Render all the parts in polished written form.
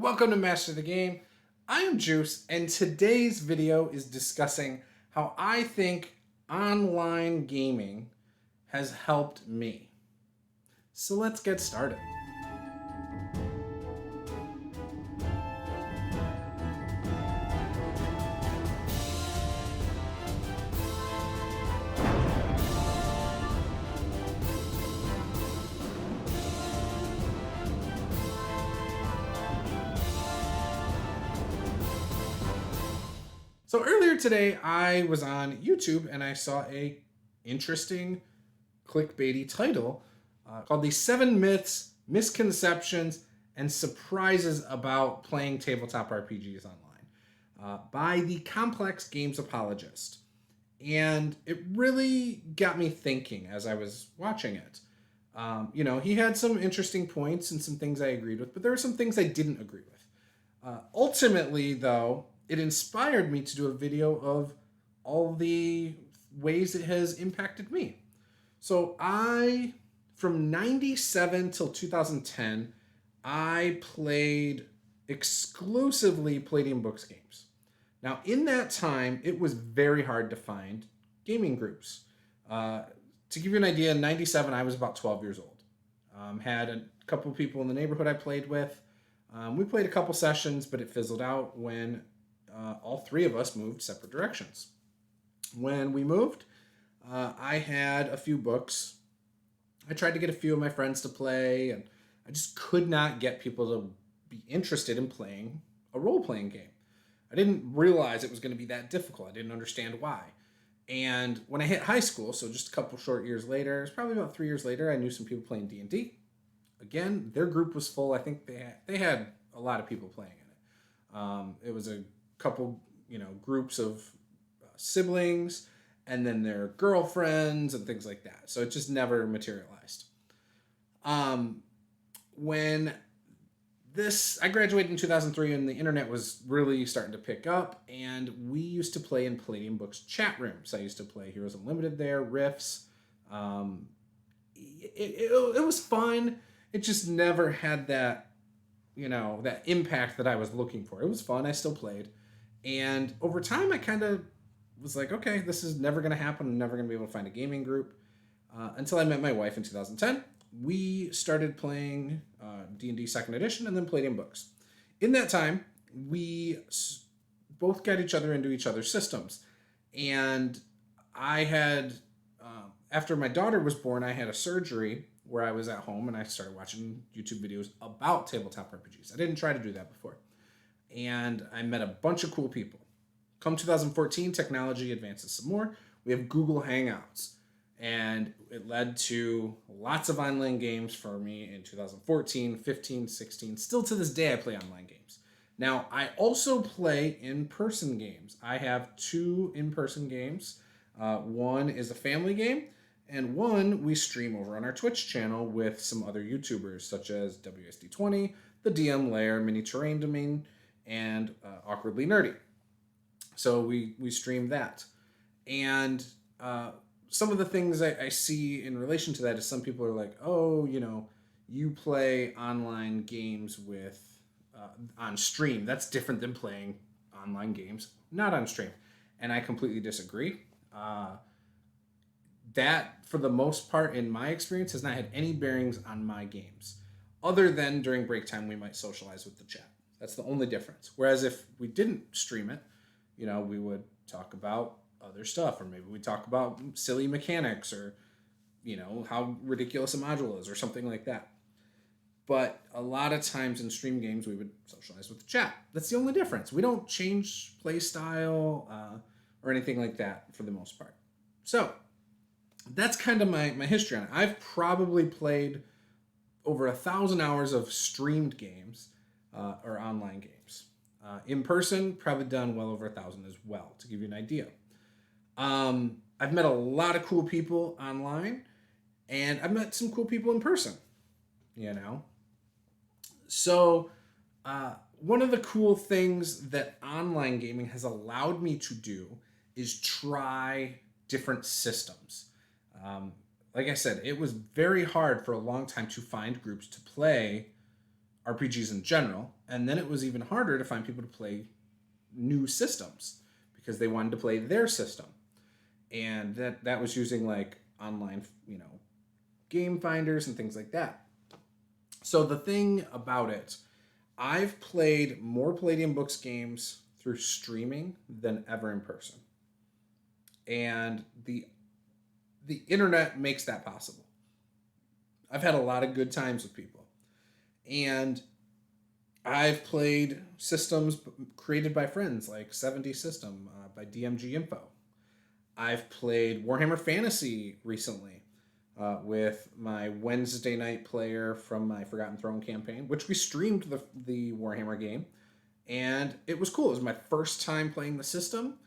welcome to Master the Game. I am Juice, and today's video is discussing how I think online gaming has helped me. So let's get started. So earlier today, I was on YouTube and I saw a interesting clickbaity title called "The 7 Myths, Misconceptions, and Surprises About Playing Tabletop RPGs Online" by the Complex Games Apologist. And it really got me thinking as I was watching it. He had some interesting points and some things I agreed with, but there were some things I didn't agree with. Ultimately, though, it inspired me to do a video of all the ways it has impacted me. So from 97 till 2010, I played exclusively Palladium Books games. Now, in that time, it was very hard to find gaming groups. To give you an idea, in 97, I was about 12 years old. Had a couple of people in the neighborhood I played with. We played a couple sessions, but it fizzled out when all three of us moved separate directions. When we moved, I had a few books. I tried to get a few of my friends to play, and I just could not get people to be interested in playing a role-playing game. I didn't realize it was going to be that difficult. I didn't understand why. And when I hit high school, so just a couple short years later, it was probably about 3 years later, I knew some people playing D&D. Again, their group was full. I think they had a lot of people playing in it. It was a couple, groups of siblings, and then their girlfriends and things like that. So it just never materialized. When I graduated in 2003, and the internet was really starting to pick up, and we used to play in Palladium Books chat rooms. I used to play Heroes Unlimited there, Rifts. It was fun. It just never had that, that impact that I was looking for. It was fun. I still played. And over time, I kind of was like, okay, this is never going to happen. I'm never going to be able to find a gaming group. Until I met my wife in 2010. We started playing D&D 2nd Edition and then Palladium Books. In that time, we both got each other into each other's systems. And I had, after my daughter was born, I had a surgery where I was at home and I started watching YouTube videos about tabletop RPGs. I didn't try to do that before. And I met a bunch of cool people. Come 2014, technology advances some more. We have Google Hangouts. And it led to lots of online games for me in 2014, 15, 16. Still to this day, I play online games. Now, I also play in-person games. I have 2 in-person games. One is a family game, and one we stream over on our Twitch channel with some other YouTubers, such as WSD20, The DM Lair, Mini Terrain Domain, and Awkwardly Nerdy. So we stream that. And some of the things I see in relation to that is some people are like, oh, you play online games with on stream. That's different than playing online games not on stream. And I completely disagree. That, for the most part, in my experience, has not had any bearings on my games. Other than during break time, we might socialize with the chat. That's the only difference. Whereas if we didn't stream it, we would talk about other stuff, or maybe we talk about silly mechanics, or how ridiculous a module is, or something like that. But a lot of times in stream games, we would socialize with the chat. That's the only difference. We don't change play style or anything like that for the most part. So that's kind of my history on it. I've probably played over 1,000 hours of streamed games or online games. In person, probably done well over 1,000 as well, to give you an idea. I've met a lot of cool people online, and I've met some cool people in person, So, one of the cool things that online gaming has allowed me to do is try different systems. Like I said, it was very hard for a long time to find groups to play RPGs in general, And then it was even harder to find people to play new systems because they wanted to play their system. And that was using like online, game finders and things like that. So the thing about it, I've played more Palladium Books games through streaming than ever in person. And the internet makes that possible. I've had a lot of good times with people. And I've played systems created by friends like 70 System by DMG Info. I've played Warhammer Fantasy recently with my Wednesday night player from my Forgotten Throne campaign, which we streamed the Warhammer game. And it was cool. It was my first time playing the system.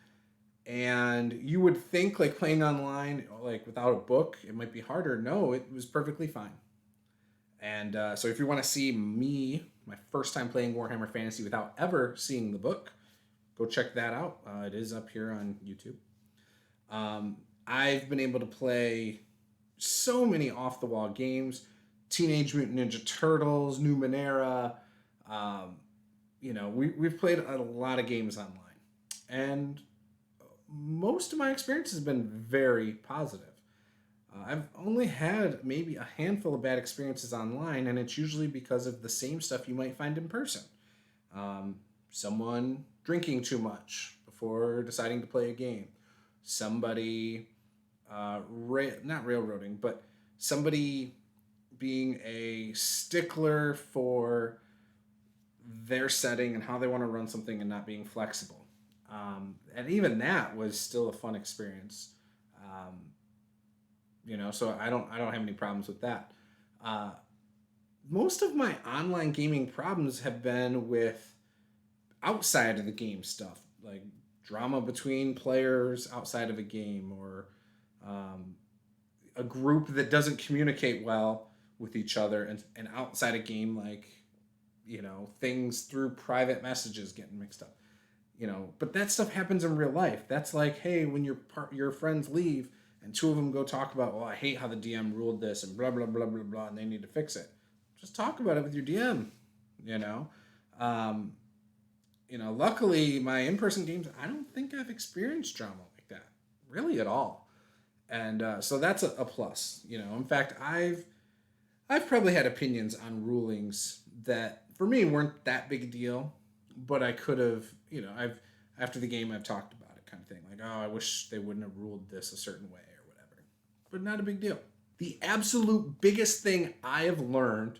And you would think like playing online, like without a book, it might be harder. No, it was perfectly fine. And so if you want to see me, my first time playing Warhammer Fantasy without ever seeing the book, go check that out. It is up here on YouTube. I've been able to play so many off-the-wall games. Teenage Mutant Ninja Turtles, Numenera. We've played a lot of games online. And most of my experience has been very positive. I've only had maybe a handful of bad experiences online, and it's usually because of the same stuff you might find in person. Someone drinking too much before deciding to play a game. Somebody, not railroading, but somebody being a stickler for their setting and how they want to run something and not being flexible. And even that was still a fun experience. So I don't have any problems with that. Most of my online gaming problems have been with outside of the game stuff, like drama between players outside of a game, or a group that doesn't communicate well with each other, and outside a game, like things through private messages getting mixed up. But that stuff happens in real life. That's like, hey, when your friends leave and two of them go talk about, well, I hate how the DM ruled this and blah, blah, blah, blah, blah, and they need to fix it. Just talk about it with your DM, luckily my in-person games, I don't think I've experienced drama like that really at all. And so that's a plus, in fact, I've probably had opinions on rulings that for me weren't that big a deal, but I could have, after the game I've talked about it kind of thing. Like, oh, I wish they wouldn't have ruled this a certain way or whatever. But not a big deal. The absolute biggest thing I have learned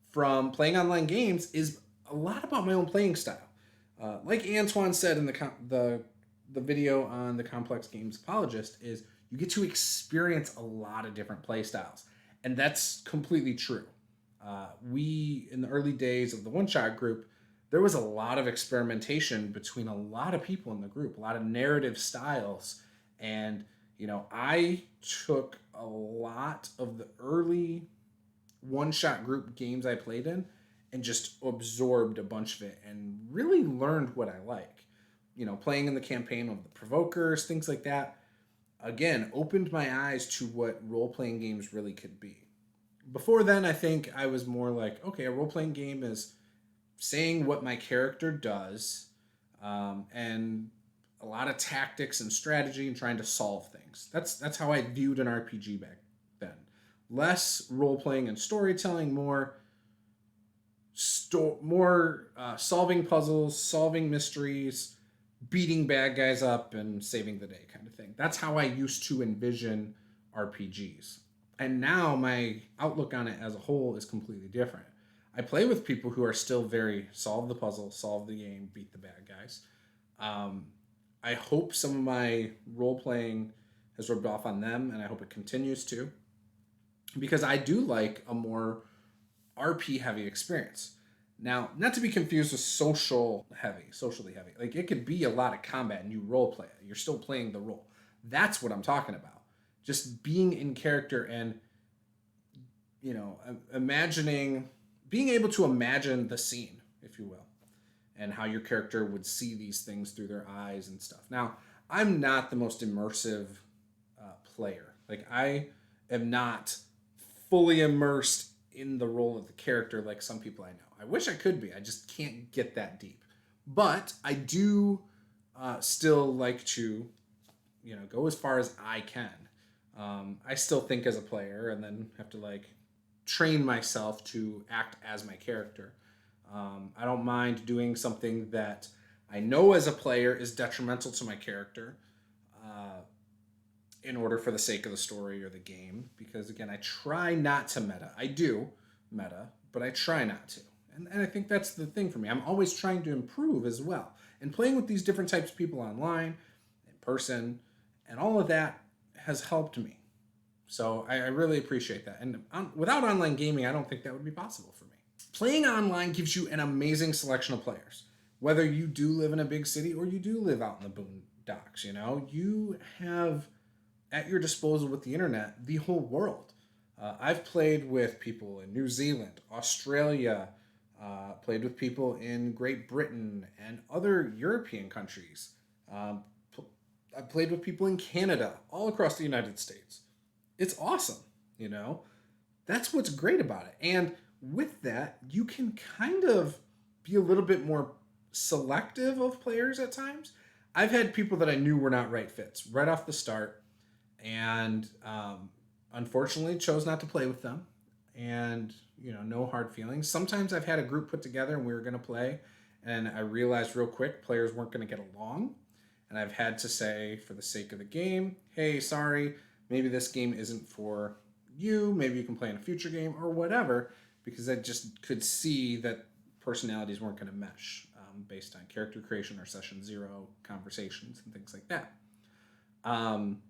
from playing online games is a lot about my own playing style. Like Antoine said in the video on the Complex Games Apologist, is you get to experience a lot of different play styles. And that's completely true. We, in the early days of the one-shot group, there was a lot of experimentation between a lot of people in the group, a lot of narrative styles. And, I took a lot of the early one-shot group games I played in and just absorbed a bunch of it and really learned what I like. Playing in the campaign of the Provokers, things like that, again, opened my eyes to what role-playing games really could be. Before then, I think I was more like, okay, a role-playing game is saying what my character does, and a lot of tactics and strategy and trying to solve things. That's how I viewed an RPG back then. Less role-playing and storytelling, more solving puzzles, solving mysteries, beating bad guys up, and saving the day kind of thing. That's how I used to envision RPGs. And now my outlook on it as a whole is completely different. I play with people who are still very solve the puzzle, solve the game, beat the bad guys. I hope some of my role-playing has rubbed off on them, and I hope it continues to. Because I do like a more RP-heavy experience. Now, not to be confused with socially heavy. Like, it could be a lot of combat and you role play it. You're still playing the role. That's what I'm talking about. Just being in character and, being able to imagine the scene, if you will, and how your character would see these things through their eyes and stuff. Now, I'm not the most immersive player. Like, I am not fully immersed in the role of the character like some people I know. I wish I could be. I just can't get that deep. But I do still like to, go as far as I can. I still think as a player, and then have to like train myself to act as my character. I don't mind doing something that I know as a player is detrimental to my character, uh, in order for the sake of the story or the game. Because again, I try not to meta. I do meta, but I try not to. And I think that's the thing for me. I'm always trying to improve as well. And playing with these different types of people online, in person, and all of that has helped me. So I really appreciate that. And without online gaming, I don't think that would be possible for me. Playing online gives you an amazing selection of players. Whether you do live in a big city or you do live out in the boondocks, you have at your disposal with the internet the whole world. I've played with people in New Zealand, Australia, played with people in Great Britain and other European countries. Um, I've played with people in Canada, all across the United States. It's awesome, you know? That's what's great about it. And with that, you can kind of be a little bit more selective of players at times. I've had people that I knew were not right fits right off the start, and unfortunately chose not to play with them. And no hard feelings. Sometimes I've had a group put together and we were going to play, and I realized real quick players weren't going to get along, and I've had to say, for the sake of the game, hey, sorry, maybe this game isn't for you. Maybe you can play in a future game or whatever, because I just could see that personalities weren't going to mesh, based on character creation or session zero conversations and things like that. Um,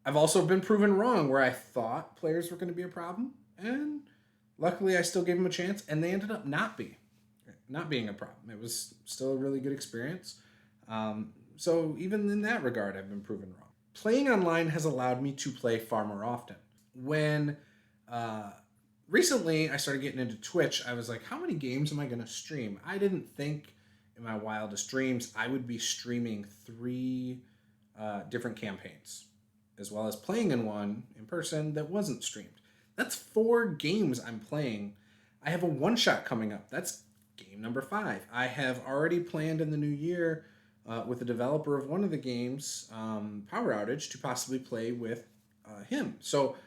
I've also been proven wrong where I thought players were going to be a problem, and luckily I still gave them a chance, and they ended up not being a problem. It was still a really good experience. So even in that regard, I've been proven wrong. Playing online has allowed me to play far more often. When recently I started getting into Twitch, I was like, how many games am I going to stream? I didn't think in my wildest dreams I would be streaming 3 different campaigns, as well as playing in one in person that wasn't streamed. That's 4 games I'm playing. I have a one-shot coming up. That's game number 5. I have already planned in the new year with the developer of one of the games, Power Outage, to possibly play with him. So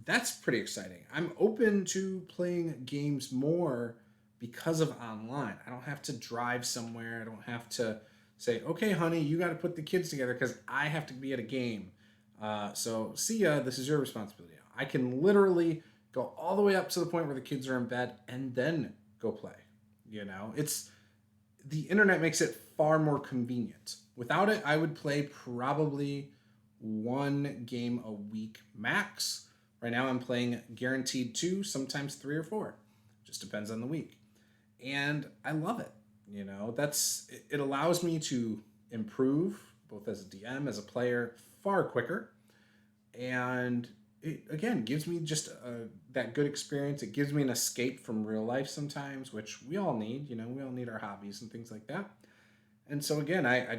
that's pretty exciting. I'm open to playing games more because of online. I don't have to drive somewhere. I don't have to say, okay, honey, you got to put the kids together because I have to be at a game. So see ya, this is your responsibility. I can literally go all the way up to the point where the kids are in bed and then go play. It's the internet makes it far more convenient. Without it, I would play probably 1 game a week max. Right now I'm playing guaranteed 2, sometimes 3 or 4. Just depends on the week. And I love it. It allows me to improve both as a DM, as a player, far quicker. And it, again, gives me just that good experience. It gives me an escape from real life sometimes, which we all need. We all need our hobbies and things like that. And so again, I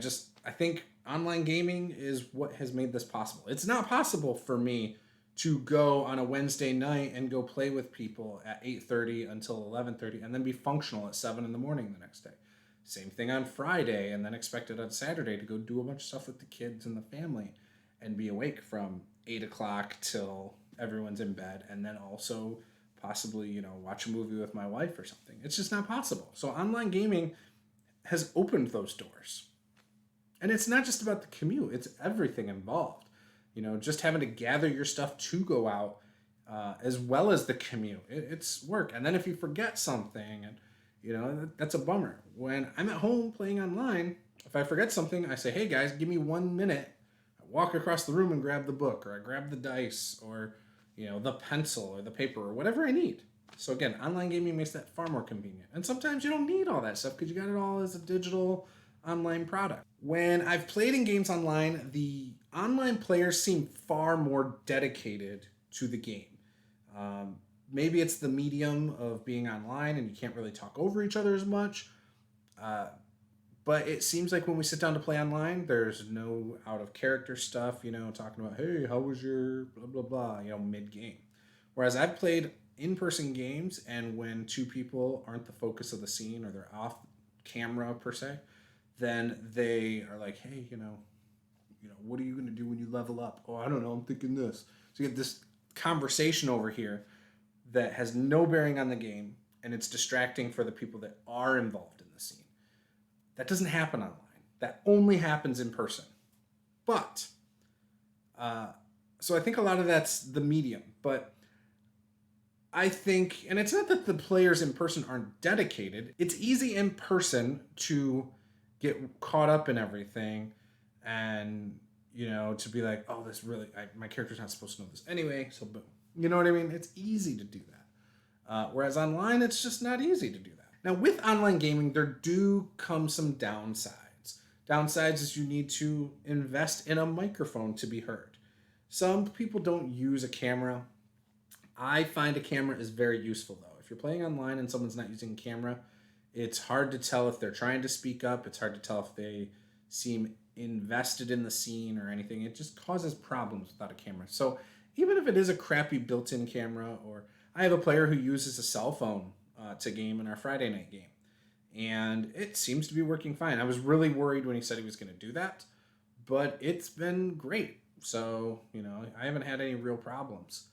think online gaming is what has made this possible. It's not possible for me to go on a Wednesday night and go play with people at 8:30 until 11:30 and then be functional at 7 in the morning the next day. Same thing on Friday, and then expected on Saturday to go do a bunch of stuff with the kids and the family and be awake from 8 o'clock till everyone's in bed, and then also possibly, watch a movie with my wife or something. It's just not possible. So online gaming has opened those doors. And it's not just about the commute, it's everything involved. Just having to gather your stuff to go out, as well as the commute. It's work. And then if you forget something, and that's a bummer. When I'm at home playing online, if I forget something, I say, hey guys, give me 1 minute. I walk across the room and grab the book, or I grab the dice, or the pencil or the paper or whatever I need. So again, online gaming makes that far more convenient. And sometimes you don't need all that stuff because you got it all as a digital online product. When I've played in games online, the online players seem far more dedicated to the game. Maybe it's the medium of being online and you can't really talk over each other as much. But it seems like when we sit down to play online, there's no out of character stuff, talking about, hey, how was your blah, blah, blah, mid-game. Whereas I've played in-person games and when two people aren't the focus of the scene or they're off camera per se, then they are like, hey, what are you going to do when you level up? Oh, I don't know. I'm thinking this. So you get this conversation over here that has no bearing on the game, and it's distracting for the people that are involved in the scene. That doesn't happen online. That only happens in person. But, so I think a lot of that's the medium. But I think, and it's not that the players in person aren't dedicated. It's easy in person to get caught up in everything and, to be like, oh, this really, my character's not supposed to know this anyway, so boom. You know what I mean? It's easy to do that. Whereas online, it's just not easy to do that. Now, with online gaming, there do come some downsides. Downsides is you need to invest in a microphone to be heard. Some people don't use a camera. I find a camera is very useful, though. If you're playing online and someone's not using a camera, it's hard to tell if they're trying to speak up. It's hard to tell if they seem invested in the scene or anything. It just causes problems without a camera. So even if it is a crappy built-in camera, or I have a player who uses a cell phone to game in our Friday night game, and it seems to be working fine. I was really worried when he said he was going to do that, but it's been great. So, I haven't had any real problems.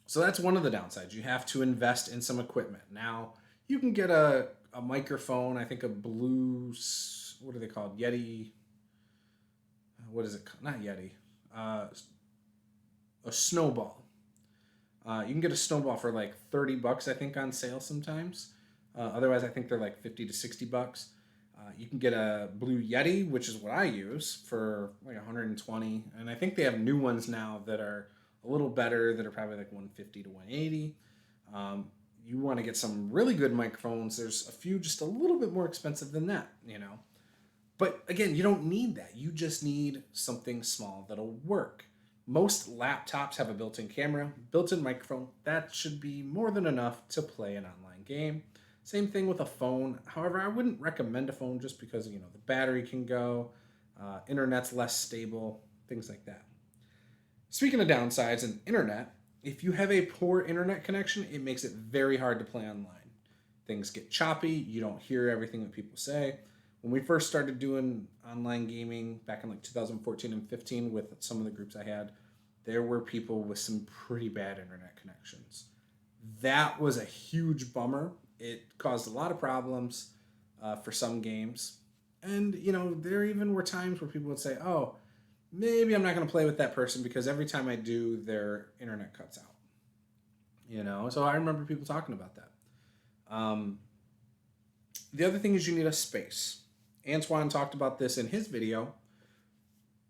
So that's one of the downsides. You have to invest in some equipment. Now, you can get a microphone, I think a blue, what are they called? Yeti. What is it? Not Yeti. A snowball. You can get a snowball for like $30, I think, on sale sometimes. Otherwise, I think they're like $50 to $60. You can get a blue Yeti, which is what I use, for like $120. And I think they have new ones now that are a little better, that are probably like $150 to $180. You want to get some really good microphones. There's a few just a little bit more expensive than that, But again, you don't need that. You just need something small that'll work. Most laptops have a built-in camera, built-in microphone. That should be more than enough to play an online game. Same thing with a phone. However, I wouldn't recommend a phone just because, the battery can go, internet's less stable, things like that. Speaking of downsides and internet, if you have a poor internet connection, it makes it very hard to play online. Things get choppy. You don't hear everything that people say. When we first started doing online gaming back in like 2014 and 15 with some of the groups I had, there were people with some pretty bad internet connections. That was a huge bummer. It caused a lot of problems for some games. And, there even were times where people would say, oh, maybe I'm not going to play with that person because every time I do, their internet cuts out. So I remember people talking about that. The other thing is you need a space. Antoine talked about this in his video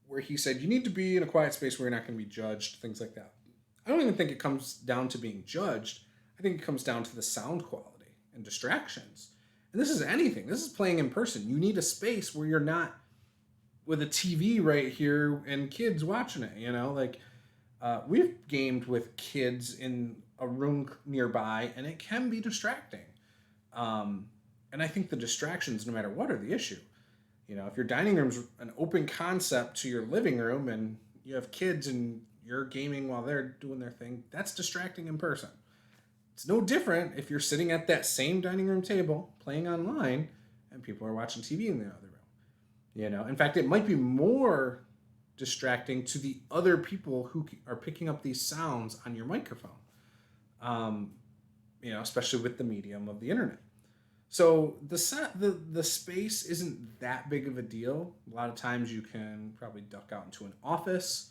where he said you need to be in a quiet space where you're not going to be judged, things like that. I don't even think it comes down to being judged. I think it comes down to the sound quality and distractions. And this is anything. This is playing in person. You need a space where you're not with a TV right here and kids watching it, we've gamed with kids in a room nearby and it can be distracting. And I think the distractions, no matter what, are the issue. If your dining room's an open concept to your living room and you have kids and you're gaming while they're doing their thing, that's distracting in person. It's no different if you're sitting at that same dining room table playing online and people are watching TV in the other room. In fact, it might be more distracting to the other people who are picking up these sounds on your microphone, especially with the medium of the internet. So the space isn't that big of a deal. A lot of times you can probably duck out into an office.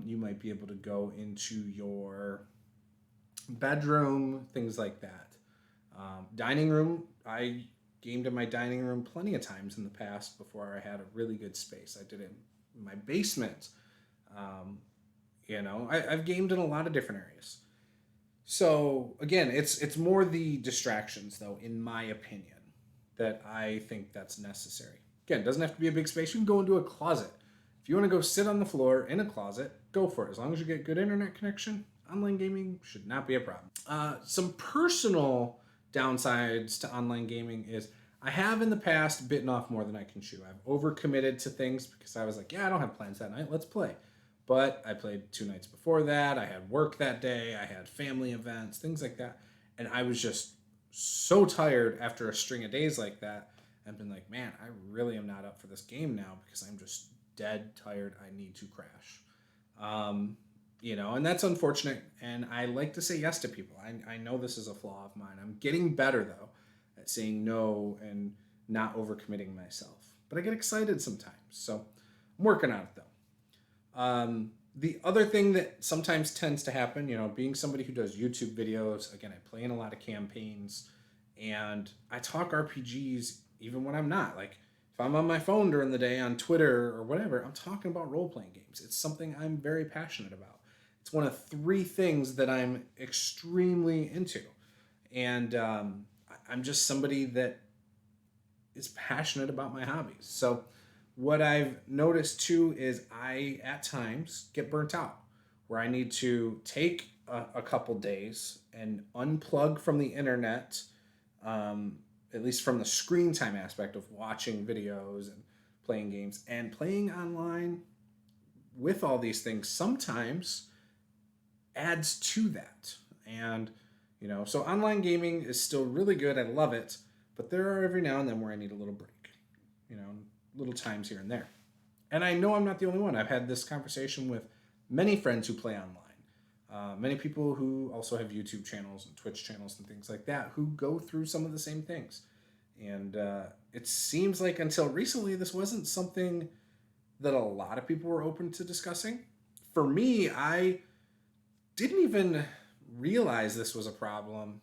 You might be able to go into your bedroom, things like that. Dining room, I gamed in my dining room plenty of times in the past before I had a really good space. I did it in my basement. I've gamed in a lot of different areas. So again, it's more the distractions, though, in my opinion, that I think that's necessary. Again, it doesn't have to be a big space. You can go into a closet. If you want to go sit on the floor in a closet, go for it. As long as you get good internet connection, online gaming should not be a problem. Some personal downsides to online gaming is I have in the past bitten off more than I can chew. I've overcommitted to things because I was like, yeah, I don't have plans that night. Let's play. But I played 2 nights before that. I had work that day. I had family events, things like that. And I was just so tired after a string of days like that. I've been like, man, I really am not up for this game now because I'm just dead tired. I need to crash. And that's unfortunate. And I like to say yes to people. I know this is a flaw of mine. I'm getting better, though, at saying no and not overcommitting myself. But I get excited sometimes. So I'm working on it, though. The other thing that sometimes tends to happen, being somebody who does YouTube videos, again, I play in a lot of campaigns and I talk RPGs even when I'm not. Like, if I'm on my phone during the day on Twitter or whatever, I'm talking about role-playing games. It's something I'm very passionate about. It's one of 3 things that I'm extremely into. And I'm just somebody that is passionate about my hobbies. So what I've noticed too is I, at times, get burnt out, where I need to take a couple days and unplug from the internet, at least from the screen time aspect of watching videos and playing games. And playing online with all these things sometimes adds to that. And, so online gaming is still really good. I love it. But there are every now and then where I need a little break, little times here and there. And I know I'm not the only one. I've had this conversation with many friends who play online, many people who also have YouTube channels and Twitch channels and things like that who go through some of the same things. And it seems like until recently, this wasn't something that a lot of people were open to discussing. For me, I didn't even realize this was a problem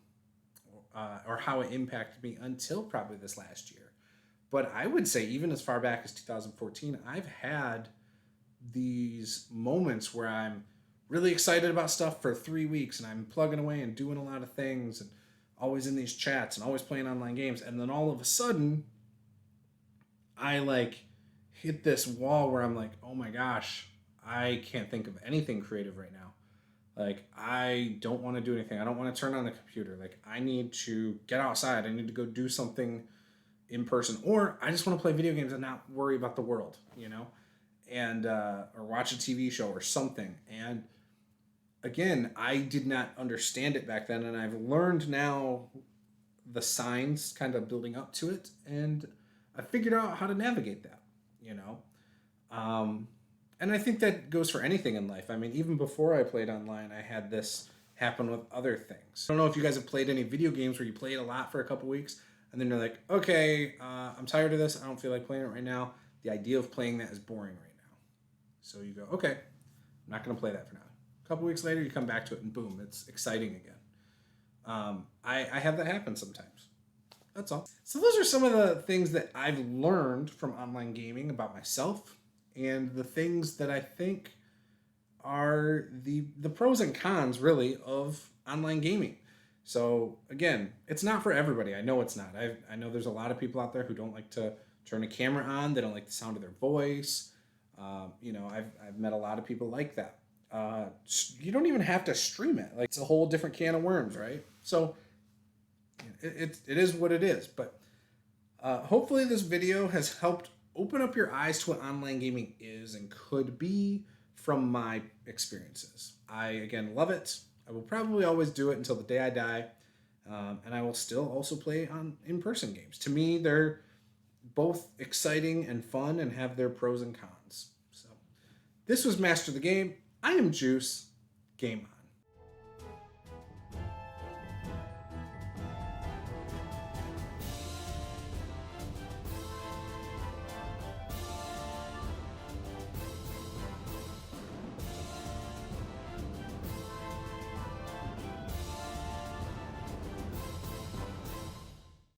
or how it impacted me until probably this last year. But I would say even as far back as 2014, I've had these moments where I'm really excited about stuff for 3 weeks and I'm plugging away and doing a lot of things and always in these chats and always playing online games. And then all of a sudden, I hit this wall where I'm like, oh my gosh, I can't think of anything creative right now. I don't want to do anything. I don't want to turn on the computer. I need to get outside. I need to go do something in person. Or I just want to play video games and not worry about the world, and or watch a TV show or something. And again, I did not understand it back then. And I've learned now the signs kind of building up to it. And I figured out how to navigate that, And I think that goes for anything in life. I mean, even before I played online, I had this happen with other things. I don't know if you guys have played any video games where you played a lot for a couple weeks, and then you're like, okay, I'm tired of this. I don't feel like playing it right now. The idea of playing that is boring right now. So you go, okay, I'm not going to play that for now. A couple weeks later, you come back to it, and boom, it's exciting again. I have that happen sometimes. That's all. So those are some of the things that I've learned from online gaming about myself, and the things that I think are the pros and cons, really, of online gaming. So, again, it's not for everybody. I know it's not. I know there's a lot of people out there who don't like to turn a camera on. They don't like the sound of their voice. I've met a lot of people like that. You don't even have to stream it. It's a whole different can of worms, right? So, it is what it is. But hopefully this video has helped open up your eyes to what online gaming is and could be from my experiences. I, again, love it. I will probably always do it until the day I die. And I will still also play on in-person games. To me, they're both exciting and fun and have their pros and cons. So this was Master the Game. I am Juice. Game on.